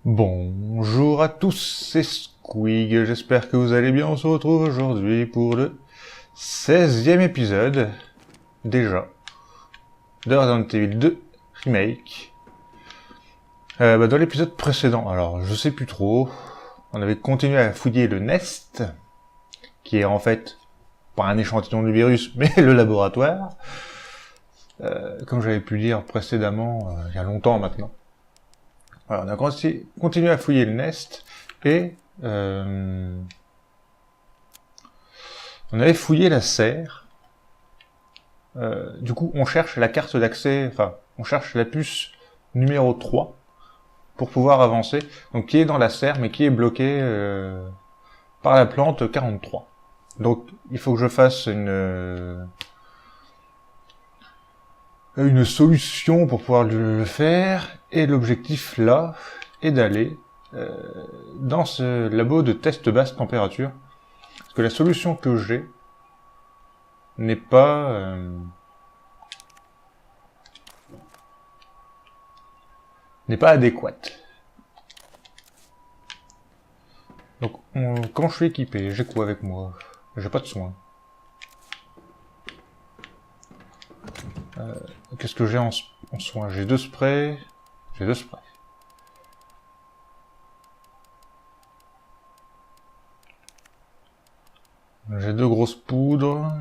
Bonjour à tous, c'est Squig, j'espère que vous allez bien. On se retrouve aujourd'hui pour le 16e épisode, déjà, de Resident Evil 2 Remake. Dans l'épisode précédent, alors je sais plus trop, on avait continué à fouiller le Nest, qui est en fait pas un échantillon du virus, mais le laboratoire, comme j'avais pu dire précédemment, il y a longtemps maintenant. Alors, on a continué à fouiller le Nest et on avait fouillé la serre. Du coup, on cherche la carte d'accès, enfin, on cherche la puce numéro 3 pour pouvoir avancer. Donc, qui est dans la serre, mais qui est bloquée par la plante 43. Donc, il faut que je fasse une solution pour pouvoir le faire, et l'objectif là est d'aller dans ce labo de test basse température, parce que la solution que j'ai n'est pas adéquate. Donc comment je suis équipé? J'ai quoi avec moi? J'ai pas de soins. Qu'est-ce que j'ai en soins? J'ai 2 sprays. J'ai 2 sprays. J'ai 2 grosses poudres.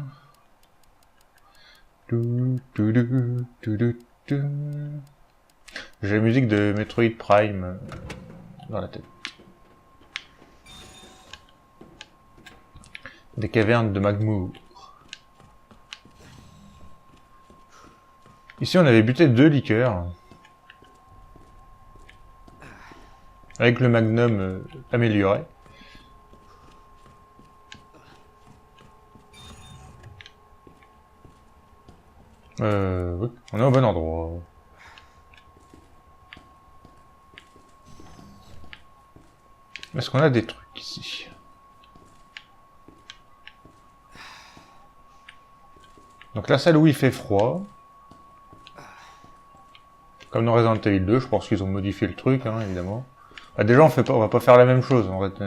J'ai la musique de Metroid Prime dans la tête. Des cavernes de Magmoor. Ici, on avait buté 2 liqueurs. Avec le magnum amélioré. Oui, on est au bon endroit. Est-ce qu'on a des trucs ici? Donc la salle où il fait froid. Comme dans Resident Evil 2, je pense qu'ils ont modifié le truc, hein, évidemment. Bah, déjà, on va pas faire la même chose, en fait.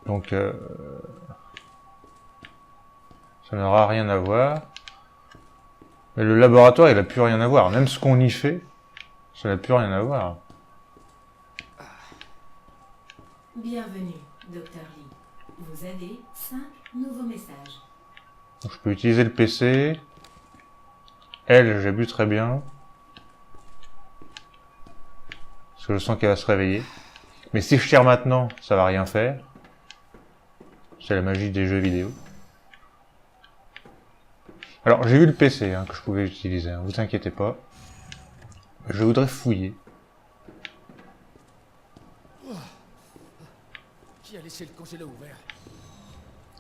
Donc, ça n'aura rien à voir. Mais le laboratoire, il a plus rien à voir. Même ce qu'on y fait, ça n'a plus rien à voir. Bienvenue, Dr. Lee. Vous avez 5 nouveaux messages. Donc, je peux utiliser le PC. Elle, j'ai bu très bien. Parce que je sens qu'elle va se réveiller. Mais si je tire maintenant, ça va rien faire. C'est la magie des jeux vidéo. Alors, j'ai vu le PC que je pouvais utiliser, hein, vous inquiétez pas. Je voudrais fouiller. Qui a laissé le congélo ouvert?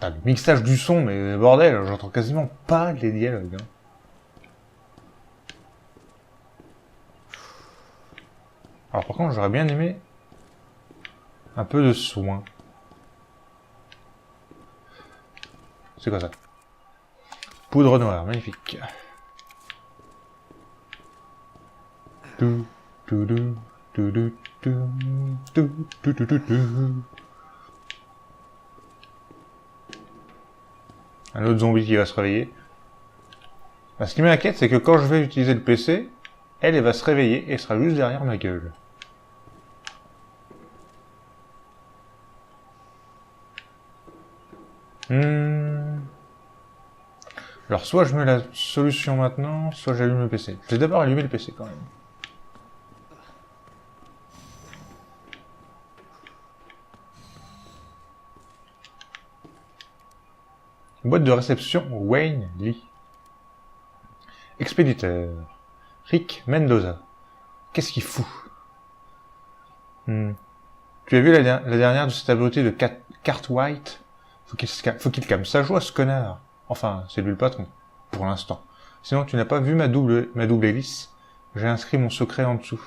Ah, le mixage du son, mais bordel, j'entends quasiment pas les dialogues. Hein. Alors par contre, j'aurais bien aimé un peu de soin. C'est quoi ça? Poudre noire, magnifique. Un autre zombie qui va se réveiller. Bah, ce qui m'inquiète, c'est que quand je vais utiliser le PC, elle va se réveiller et sera juste derrière ma gueule. Alors soit je mets la solution maintenant, soit j'allume le PC. Je vais d'abord allumer le PC quand même. Boîte de réception Wayne Lee. Expéditeur. Rick Mendoza. Qu'est-ce qu'il fout? Tu as vu la dernière de cette abruti de Cartwright? Faut qu'il calme sa joie, ce connard. Enfin, c'est lui le patron, pour l'instant. Sinon, tu n'as pas vu ma double hélice? J'ai inscrit mon secret en dessous.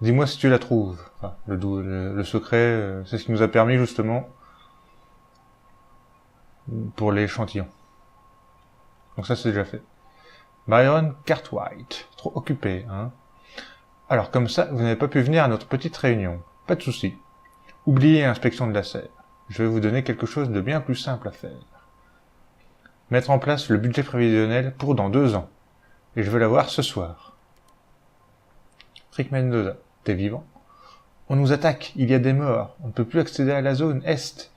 Dis-moi si tu la trouves. Enfin, le secret, c'est ce qui nous a permis, justement, pour l'échantillon. Donc ça, c'est déjà fait. Byron Cartwright. Trop occupé, hein? Alors, comme ça, vous n'avez pas pu venir à notre petite réunion. Pas de souci. Oubliez l'inspection de la serre. Je vais vous donner quelque chose de bien plus simple à faire. Mettre en place le budget prévisionnel pour dans 2 ans. Et je veux l'avoir ce soir. Rick Mendoza, t'es vivant? On nous attaque, il y a des morts, on ne peut plus accéder à la zone Est.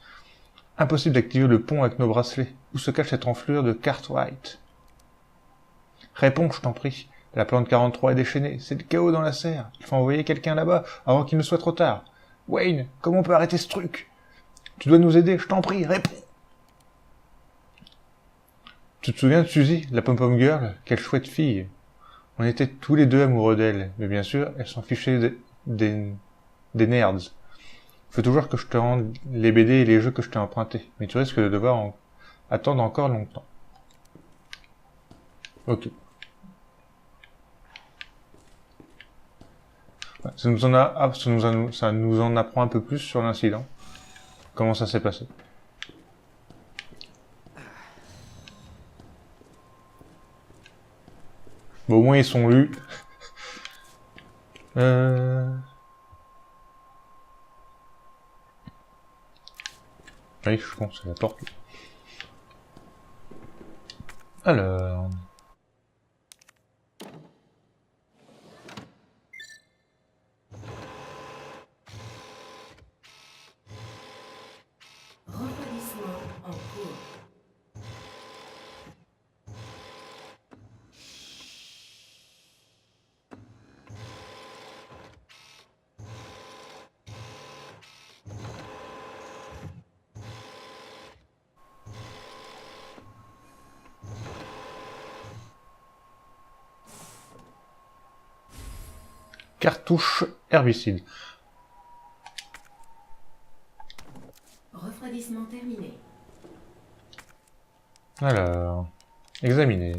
Impossible d'activer le pont avec nos bracelets. Où se cache cette enflure de Cartwright? Réponds, je t'en prie. La plante 43 est déchaînée, c'est le chaos dans la serre. Il faut envoyer quelqu'un là-bas, avant qu'il ne soit trop tard. Wayne, comment on peut arrêter ce truc? Tu dois nous aider, je t'en prie, réponds. Tu te souviens de Suzy, la pom-pom girl? Quelle chouette fille. On était tous les deux amoureux d'elle, mais bien sûr, elle s'en fichait des nerds. Faut toujours que je te rende les BD et les jeux que je t'ai empruntés, mais tu risques de devoir attendre encore longtemps. Ok. Ça nous en apprend un peu plus sur l'incident. Comment ça s'est passé. Bon, au moins ils sont lus. Oui, je pense c'est la porte. Alors... Refroidissement en cours. Cartouche herbicide. Refroidissement terminé. Alors... Examiner.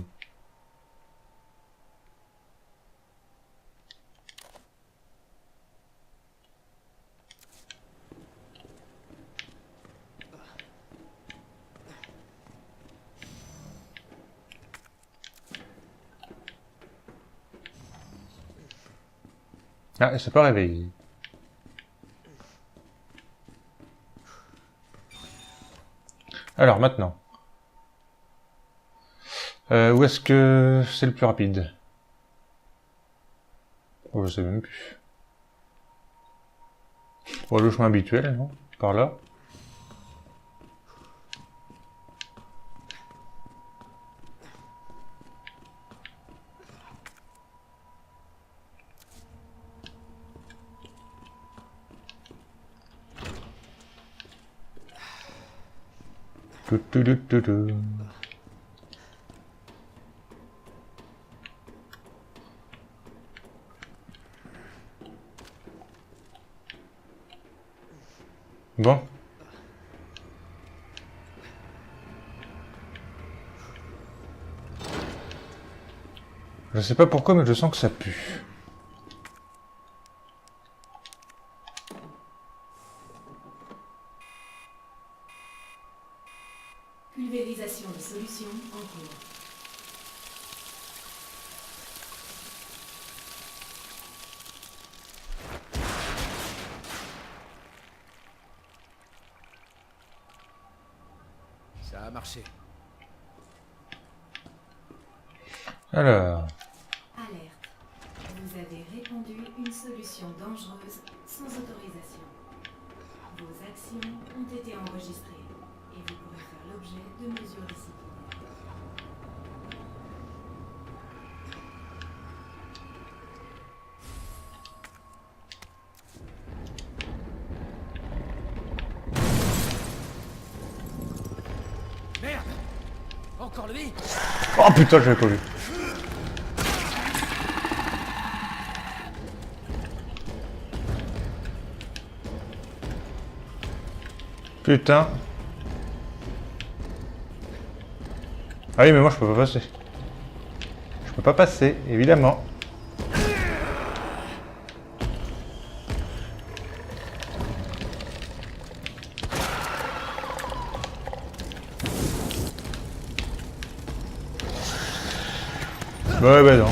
Ah, elle s'est pas réveillée. Alors, maintenant. Où est-ce que c'est le plus rapide? Oh, je sais même plus. Bon, le chemin habituel, non? Par là. Tout. Bon. Je sais pas pourquoi, mais je sens que ça pue. Pulvérisation de solution en cours. Ça a marché. Alors... Alerte. Vous avez répandu une solution dangereuse sans autorisation. Vos actions ont été enregistrées et vous pourrez faire l'objet de mesures disciplinaires. Merde! Encore lui? Oh putain, j'avais pas vu. Putain. Ah oui, mais moi je peux pas passer. Je peux pas passer, évidemment. Ouais, bah non.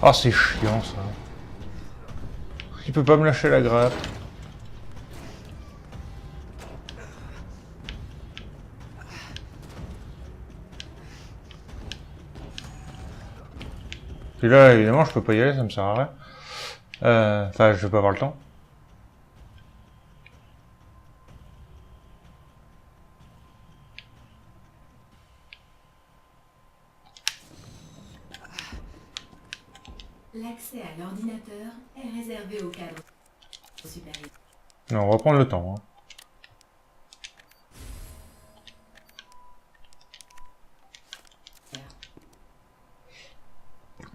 Ah, c'est chiant ça. Il peut pas me lâcher la grappe. Puis là, évidemment, je peux pas y aller, ça me sert à rien. Enfin, je vais pas avoir le temps. L'accès à l'ordinateur est réservé au cadre supérieur. Non, on va prendre le temps. Hein.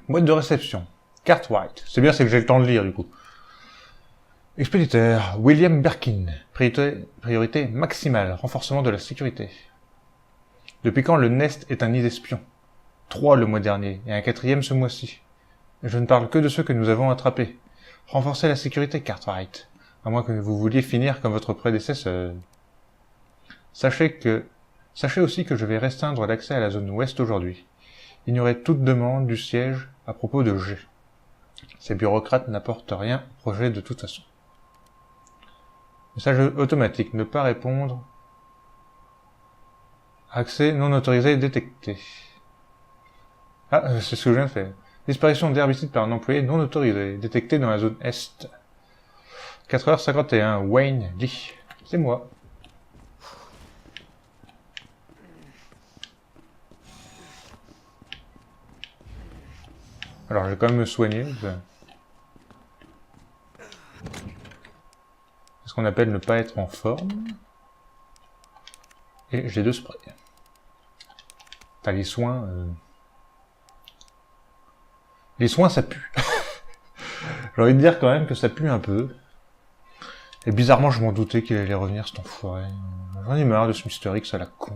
Boîte de réception. Cartwright. C'est bien, c'est que j'ai le temps de lire, du coup. Expéditeur. William Birkin. Priorité maximale. Renforcement de la sécurité. Depuis quand le Nest est un nid d'espions? 3 le mois dernier, et un 4e ce mois-ci. Je ne parle que de ceux que nous avons attrapés. Renforcez la sécurité, Cartwright. À moins que vous vouliez finir comme votre prédécesseur. Sachez aussi que je vais restreindre l'accès à la zone ouest aujourd'hui. Ignorez toute demande du siège à propos de G. Ces bureaucrates n'apportent rien au projet de toute façon. Message automatique. Ne pas répondre. Accès non autorisé détecté. Ah, c'est ce que je viens de faire. Disparition d'herbicide par un employé non autorisé, détecté dans la zone Est. 4h51, Wayne Lee. C'est moi. Alors, je vais quand même me soigner. C'est ce qu'on appelle ne pas être en forme. Et j'ai 2 sprays. T'as les soins... Les soins, ça pue. J'ai envie de dire quand même que ça pue un peu. Et bizarrement, je m'en doutais qu'il allait revenir, cet enfoiré. J'en ai marre de ce Mister X à la con.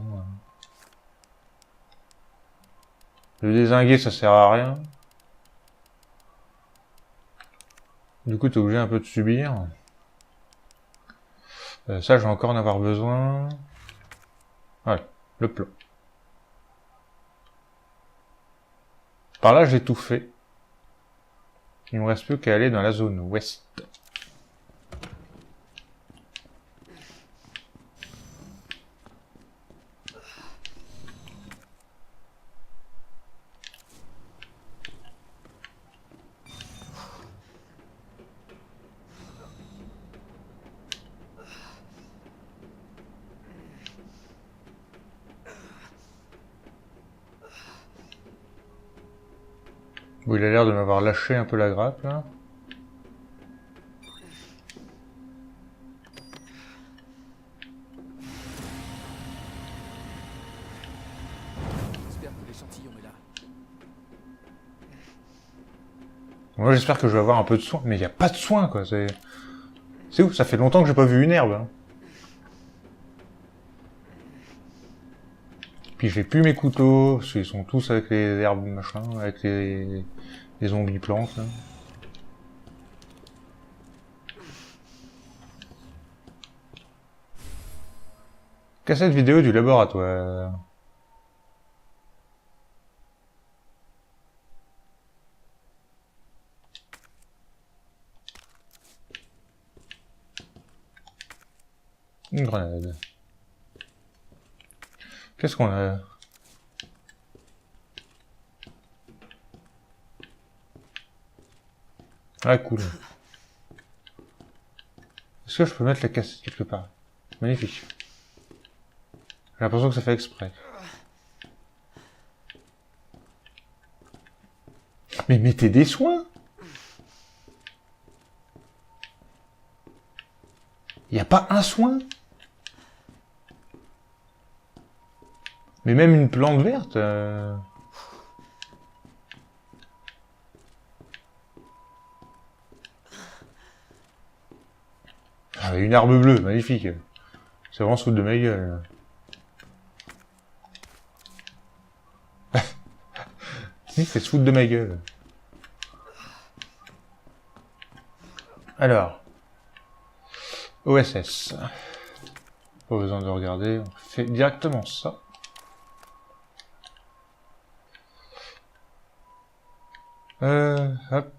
Le dézinguer, ça sert à rien. Du coup, t'es obligé un peu de subir. Ça, je vais encore en avoir besoin. Voilà, le plan. Par là, j'ai tout fait. Il ne me reste plus qu'à aller dans la zone ouest. Bon, il a l'air de m'avoir lâché un peu la grappe, là. J'espère que l'échantillon est là. Moi, j'espère que je vais avoir un peu de soin. Mais il n'y a pas de soin, quoi. C'est ouf, ça fait longtemps que j'ai pas vu une herbe. Hein. Puis j'ai plus mes couteaux, parce qu'ils sont tous avec les herbes machin, avec les zombies plantes. Là. Cassette vidéo du laboratoire. Une grenade. Qu'est-ce qu'on a? Ah, cool. Est-ce que je peux mettre la cassette quelque part? Magnifique. J'ai l'impression que ça fait exprès. Mais mettez des soins. Y a pas un soin. Mais même une plante verte. Ah, une herbe bleue, magnifique. C'est vraiment se foutre de ma gueule. Si, c'est se foutre de ma gueule. Alors. OSS. Pas besoin de regarder, on fait directement ça. Hop.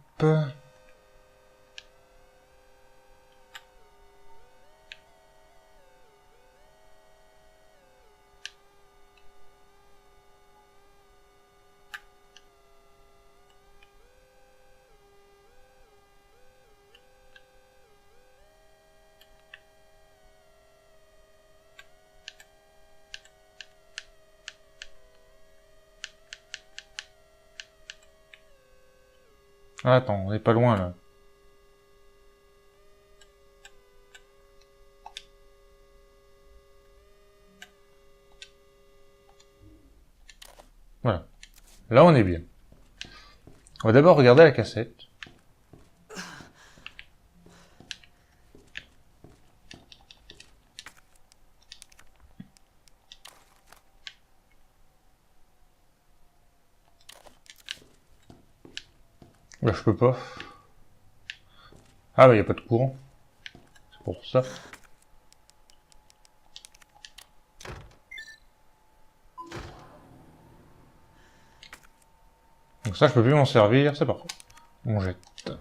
Ah, attends, on est pas loin là. Voilà. Là, on est bien. On va d'abord regarder la cassette. Là, je peux pas. Ah, bah, y a pas de courant. C'est pour ça. Donc ça, je peux plus m'en servir, c'est parfait. On jette.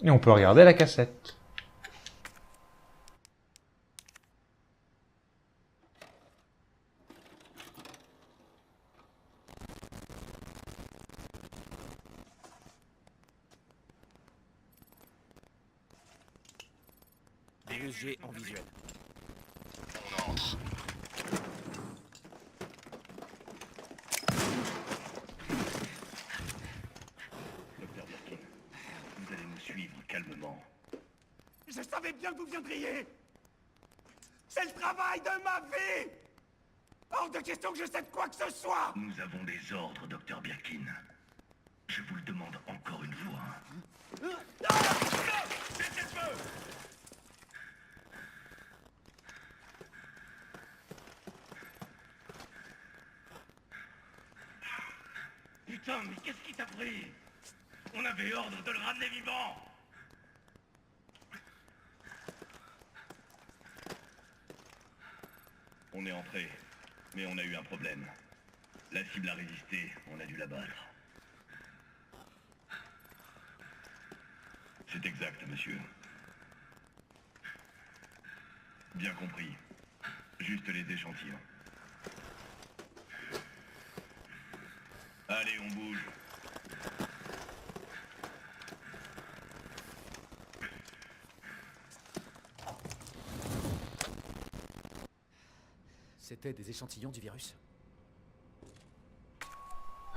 Et on peut regarder la cassette. Virus G en visuel. Docteur Birkin, vous allez nous suivre calmement. Je savais bien que vous viendriez. C'est le travail de ma vie. Hors de question que je cède quoi que ce soit. Nous avons des ordres, Docteur Birkin. Je vous le demande encore une fois. Cessez le feu! Putain, mais qu'est-ce qui t'a pris? On avait ordre de le ramener vivant. On est entré, mais on a eu un problème. La cible a résisté, on a dû la battre. C'est exact, monsieur. Bien compris. Juste les échantillons. Allez, on bouge. C'était des échantillons du virus.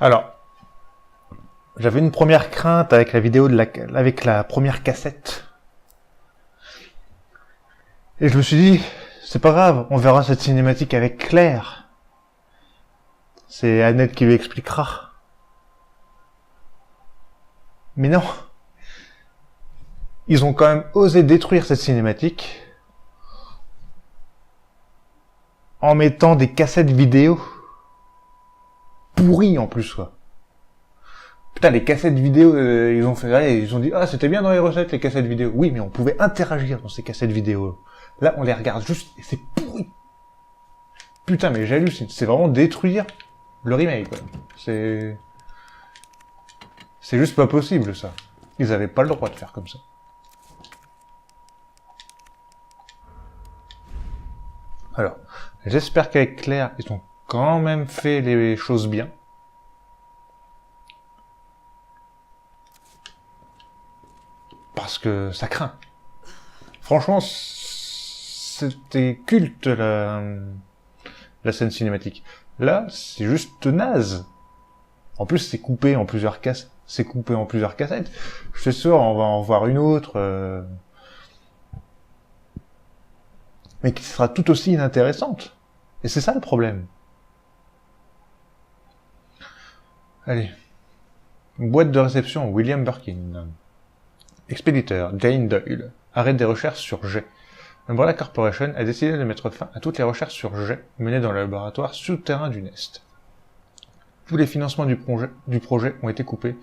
Alors, j'avais une première crainte avec la vidéo avec la première cassette. Et je me suis dit, c'est pas grave, on verra cette cinématique avec Claire. C'est Annette qui lui expliquera. Mais non. Ils ont quand même osé détruire cette cinématique en mettant des cassettes vidéo pourries en plus, quoi. Putain, les cassettes vidéo, ils ont fait, ouais, ils ont dit, ah, c'était bien dans les recettes, les cassettes vidéo. Oui, mais on pouvait interagir dans ces cassettes vidéo. Là, on les regarde juste, et c'est pourri. Putain, mais j'hallucine. C'est vraiment détruire le remake, quoi. C'est juste pas possible, ça. Ils avaient pas le droit de faire comme ça. Alors, j'espère qu'avec Claire, ils ont quand même fait les choses bien. Parce que ça craint. Franchement, c'était culte la scène cinématique. Là, c'est juste naze. En plus, c'est coupé en plusieurs cassettes. Je suis sûr, on va en voir une autre, mais qui sera tout aussi inintéressante. Et c'est ça le problème. Allez. Boîte de réception, William Birkin. Expéditeur, Jane Doyle. Arrête des recherches sur G. Umbrella Corporation a décidé de mettre fin à toutes les recherches sur G menées dans le laboratoire souterrain du Nest. Tous les financements du projet ont été coupés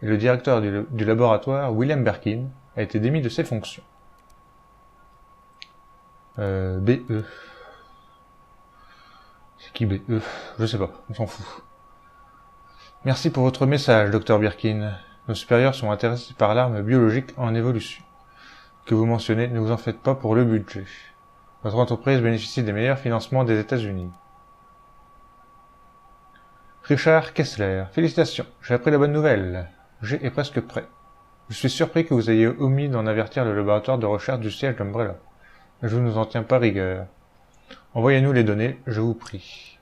et le directeur du laboratoire, William Birkin, a été démis de ses fonctions. BE. C'est qui BE? Je sais pas, on s'en fout. Merci pour votre message, Dr Birkin. Nos supérieurs sont intéressés par l'arme biologique en évolution. Que vous mentionnez, ne vous en faites pas pour le budget. Votre entreprise bénéficie des meilleurs financements des États-Unis. Richard Kessler, félicitations, j'ai appris la bonne nouvelle. G est presque prêt. Je suis surpris que vous ayez omis d'en avertir le laboratoire de recherche du siège d'Umbrella. Je ne vous en tiens pas rigueur. Envoyez-nous les données, je vous prie.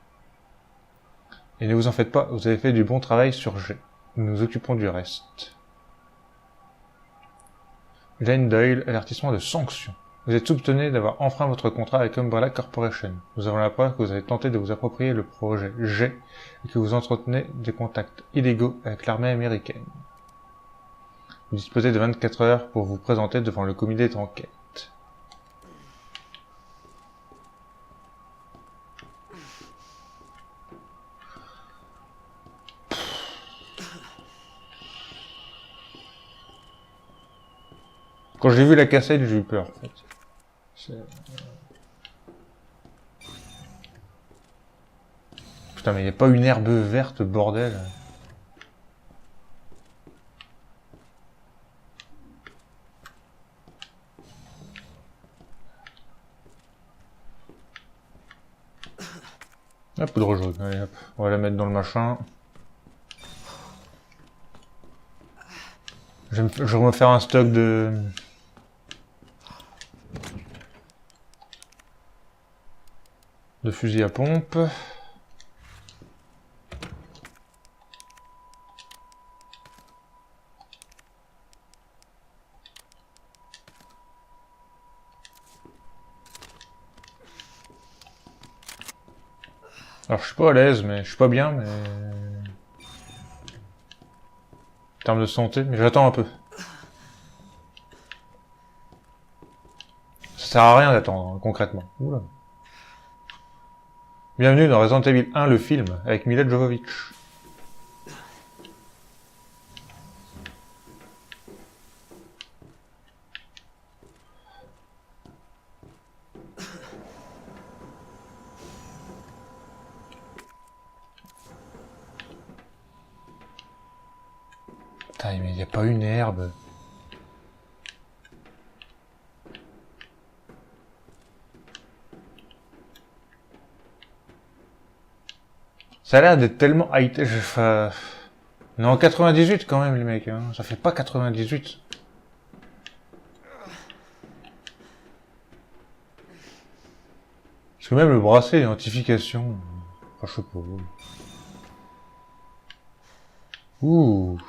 Et ne vous en faites pas, vous avez fait du bon travail sur G. Nous nous occupons du reste. Jane Doyle, avertissement de sanction. Vous êtes soupçonné d'avoir enfreint votre contrat avec Umbrella Corporation. Nous avons la preuve que vous avez tenté de vous approprier le projet G et que vous entretenez des contacts illégaux avec l'armée américaine. Vous disposez de 24 heures pour vous présenter devant le comité d'enquête. Quand j'ai vu la cassette, j'ai eu peur, en fait. Putain, mais il n'y a pas une herbe verte, bordel. La poudre jaune, allez hop, on va la mettre dans le machin. Je vais me faire un stock de fusil à pompe. Alors je suis pas à l'aise, mais je suis pas bien, mais... En termes de santé, mais j'attends un peu. Ça sert à rien d'attendre, hein, concrètement. Oula. Bienvenue dans Resident Evil 1, le film, avec Mila Jovovich. Putain, mais il n'y a pas une herbe. Ça a l'air d'être tellement high-tech. On est en 98 quand même, les mecs. Hein. Ça fait pas 98. Parce que même le bracelet d'identification... Enfin, je sais pas. Ouh.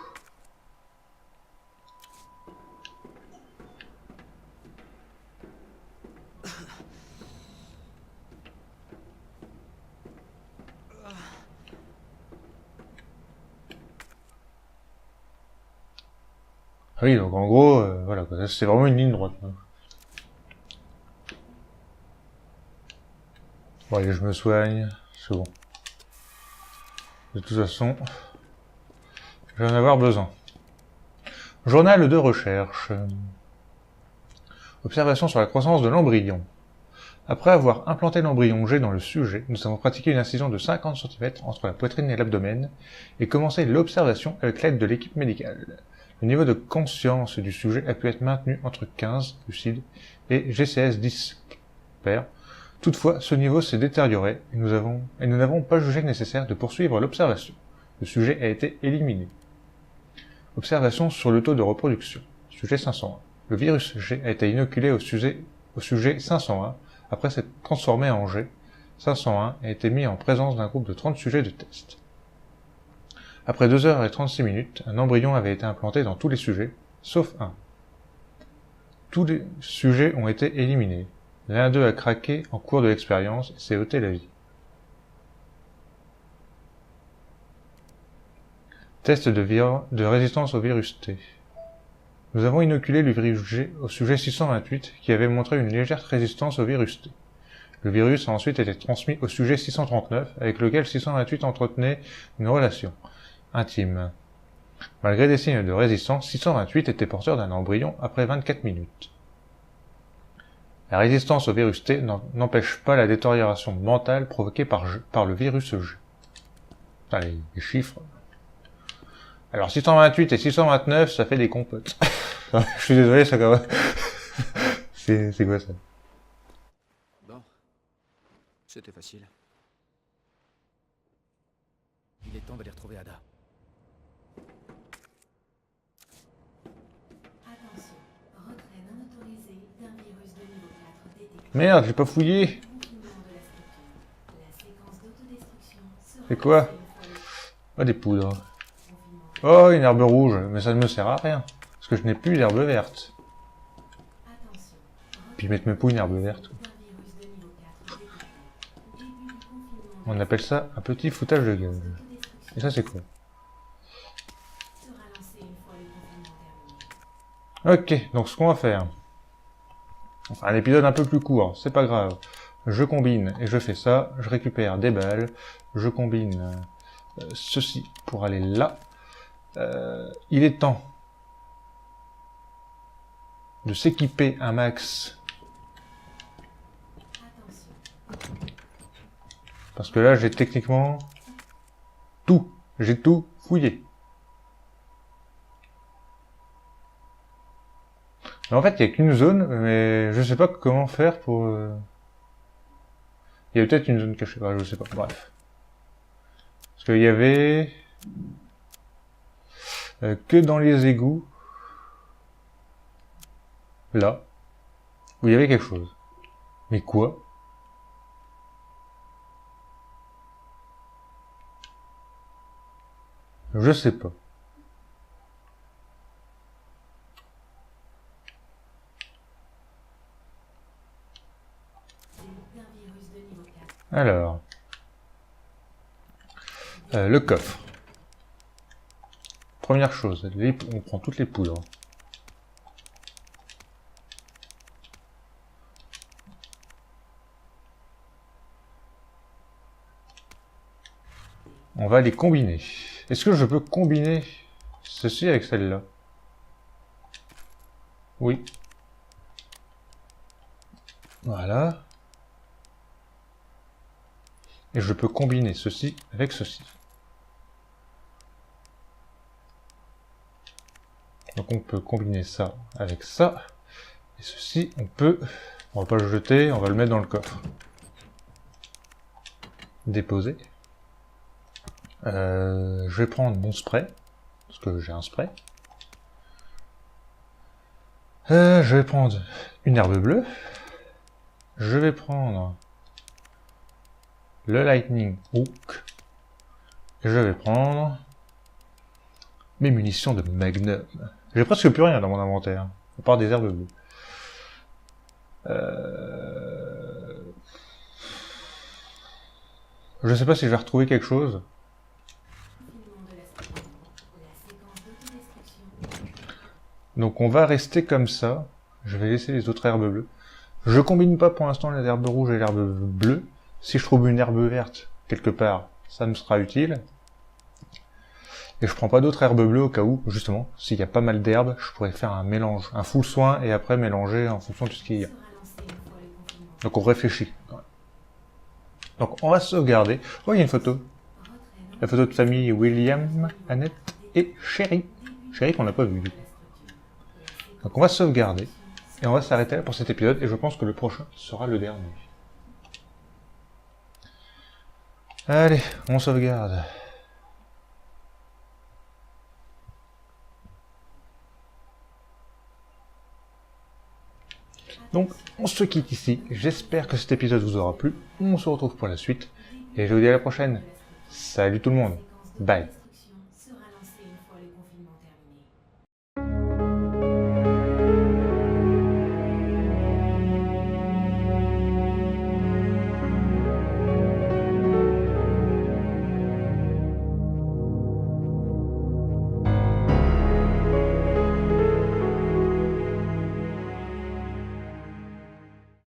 Oui, donc en gros, voilà, c'est vraiment une ligne droite. Hein. Bon, allez, je me soigne, c'est bon. De toute façon, je vais en avoir besoin. Journal de recherche. Observation sur la croissance de l'embryon. Après avoir implanté l'embryon G dans le sujet, nous avons pratiqué une incision de 50 cm entre la poitrine et l'abdomen et commencé l'observation avec l'aide de l'équipe médicale. Le niveau de conscience du sujet a pu être maintenu entre 15, lucide, et GCS 10, père. Toutefois, ce niveau s'est détérioré et nous n'avons pas jugé nécessaire de poursuivre l'observation. Le sujet a été éliminé. Observation sur le taux de reproduction. Sujet 501. Le virus G a été inoculé au sujet 501 après s'être transformé en G. 501 a été mis en présence d'un groupe de 30 sujets de test. Après 2 heures et 36 minutes, un embryon avait été implanté dans tous les sujets, sauf un. Tous les sujets ont été éliminés. L'un d'eux a craqué en cours de l'expérience et s'est ôté la vie. Test de résistance au virus T. Nous avons inoculé le virus G au sujet 628 qui avait montré une légère résistance au virus T. Le virus a ensuite été transmis au sujet 639 avec lequel 628 entretenait une relation intime. Malgré des signes de résistance, 628 était porteur d'un embryon après 24 minutes. La résistance au virus T n'empêche pas la détérioration mentale provoquée par le virus G. Putain, les chiffres. Alors 628 et 629, ça fait des compotes. Je suis désolé, ça quand même. C'est quoi ça? Bon. C'était facile. Il est temps d'aller retrouver Ada. Attention, retrait non autorisé d'un virus de niveau 4 détecté. Merde, j'ai pas fouillé. Confinement de la structure. La séquence d'autodestruction sera C'est quoi? lancée une fois Oh, des poudres. le confinement Oh, une herbe rouge, mais ça ne me sert à rien. Parce que je n'ai plus d'herbe verte. Attention, Puis mettre mes poules une herbe verte. d'un virus de niveau 4 détecté. Début du confinement On appelle ça un petit foutage de gueule. d'autodestruction Et ça, c'est quoi? sera lancée une fois le confinement terminé. Ok, donc ce qu'on va faire. Enfin, un épisode un peu plus court, c'est pas grave. Je combine et je fais ça. Je récupère des balles. Je combine ceci pour aller là. Il est temps de s'équiper un max. Attention, Parce que là, j'ai techniquement tout. J'ai tout fouillé. Mais en fait, il n'y a qu'une zone, mais je sais pas comment faire pour... Il y a peut-être une zone cachée, je sais pas, bref. Parce qu'il y avait... que dans les égouts, là, où il y avait quelque chose. Mais quoi? Je sais pas. d'un virus de niveau 4. Alors, le coffre. Première chose, on prend toutes les poudres. On va les combiner. Est-ce que je peux combiner ceci avec celle-là? Oui. Voilà. Et je peux combiner ceci avec ceci. Donc on peut combiner ça avec ça. Et ceci, on va pas le jeter, on va le mettre dans le coffre. Déposer. Je vais prendre mon spray, parce que j'ai un spray. Je vais prendre une herbe bleue. Je vais prendre le lightning hook. Et je vais prendre mes munitions de magnum. J'ai presque plus rien dans mon inventaire, à part des herbes bleues. Je sais pas si je vais retrouver quelque chose. Confinement de la structure. La séquence d'autodestruction. Donc on va rester comme ça. Je vais laisser les autres herbes bleues. Je combine pas pour l'instant les herbes rouges et l'herbe bleue. Si je trouve une herbe verte quelque part, ça me sera utile. Et je prends pas d'autres herbes bleues au cas où, justement, s'il y a pas mal d'herbes, je pourrais faire un mélange, un full soin, et après mélanger en fonction de ce qu'il y a. Sera lancée une fois le confinement. Donc on réfléchit. Donc on va sauvegarder. Oh, il y a une photo. Retrait non La photo de famille William, Annette et Chéri. Chéri qu'on n'a pas vu. de la structure. Donc on va sauvegarder. Et on va s'arrêter là pour cet épisode. Et je pense que le prochain sera le dernier. Allez, on sauvegarde. Donc, on se quitte ici. J'espère que cet épisode vous aura plu. On se retrouve pour la suite. Et je vous dis à la prochaine. Salut tout le monde. Bye.